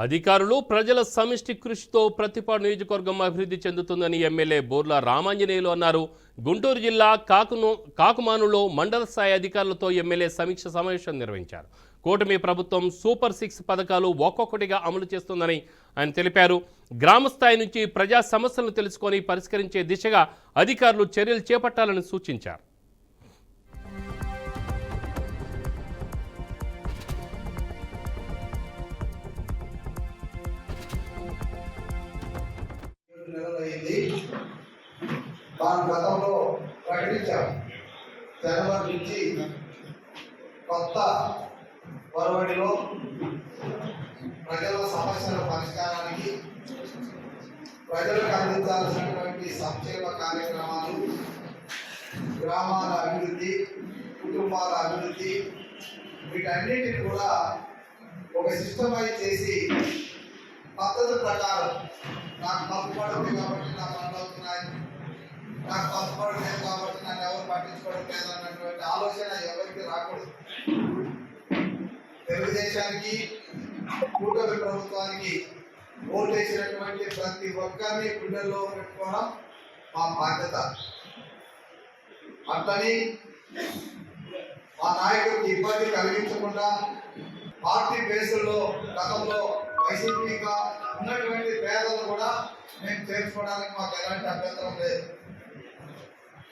అధికారులు ప్రజల సమిష్టి కృషితో ప్రతిపాడు నియోజకవర్గం అభివృద్ధి చెందుతుందని ఎమ్మెల్యే బోర్ల రామాంజనేయులు అన్నారు. గుంటూరు జిల్లా కాకుమానులో మండల స్థాయి అధికారులతో ఎమ్మెల్యే సమీక్ష సమావేశం నిర్వహించారు. కూటమి ప్రభుత్వం సూపర్ 6 పథకాలు ఒక్కొక్కటిగా అమలు చేస్తుందని ఆయన తెలిపారు. గ్రామ స్థాయి నుంచి ప్రజా సమస్యలను తెలుసుకొని పరిష్కరించే దిశగా అధికారులు చర్యలు చేపట్టాలని సూచించారు. దాని గతంలో ప్రకటించారు. జనవరి నుంచి కొత్త వరవడిలో ప్రజల సమస్యల పరిష్కారానికి ప్రజలకు అందించాల్సినటువంటి సంక్షేమ కార్యక్రమాలు, గ్రామాల అభివృద్ధి, కుటుంబాల అభివృద్ధి, వీటన్నిటిని కూడా ఒక సిస్టమైజ్ చేసి పద్ధతి ప్రకారం నాకు తప్పుపడుతుంది కాబట్టి నా పనులు అవుతున్నాయి, నాకు తప్పుపడలేదు కాబట్టి నన్ను ఎవరు పట్టించుకోవడం లేదు అన్నటువంటి ఆలోచన ఎవరికి రాకూడదు. తెలుగుదేశానికి, కూటమి ప్రభుత్వానికి ఓటేసినటువంటి ప్రతి ఒక్కరిని గుండెల్లో పెట్టుకోవడం మా బాధ్యత. అట్లని మా నాయకుడికి ఇబ్బంది కలిగించకుండా పార్టీ బేసుల్లో గతంలో వైసీపీగా ఉన్నటువంటి పేదలు కూడా మేము చేర్చుకోవడానికి మాకు ఎలాంటి అభ్యంతరం లేదు.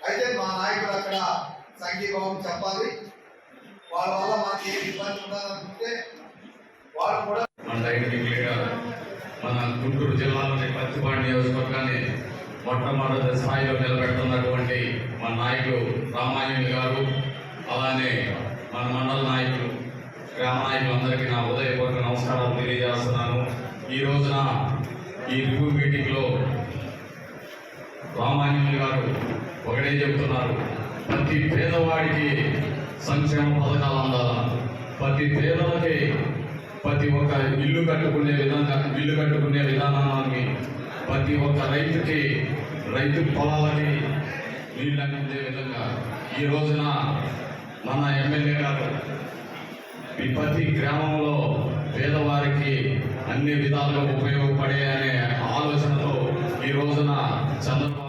అయితే మా నాయకుడు అక్కడ సంఘీభావం చెప్పాలి. వాళ్ళ వల్ల మనకి ఏ ఇబ్బంది ఉండాలనుకుంటే వాళ్ళు కూడా మన గుంటూరు జిల్లాలోని ప్రతిపాడు నియోజకవర్గాన్ని మొట్టమొదటి స్థాయిలో నిలబెడుతున్నటువంటి మన నాయకులు రామాంజనేయులు గారు, అలానే మన మండల నాయకులు, గ్రామ నాయకులందరికీ నా ఉదయపూర్వక నమస్కారాలు తెలియజేస్తున్నాను. ఈ రోజున ఈ రివ్యూ మీటింగ్లో రామాంజనేయులు గారు ఒకటే చెబుతున్నారు, ప్రతి పేదవాడికి సంక్షేమ పథకాలు అందాలా, ప్రతి పేదలకి ప్రతి ఒక్క ఇల్లు కట్టుకునే విధానాన్ని, ప్రతి ఒక్క రైతుకి రైతు పొలాలకి నీళ్ళు అందించే విధంగా ఈ రోజున మన ఎమ్మెల్యే గారు ప్రతి గ్రామంలో పేదవారికి అన్ని విధాలుగా ఉపయోగపడే అనే ఆలోచనతో ఈ రోజున చంద్రబాబు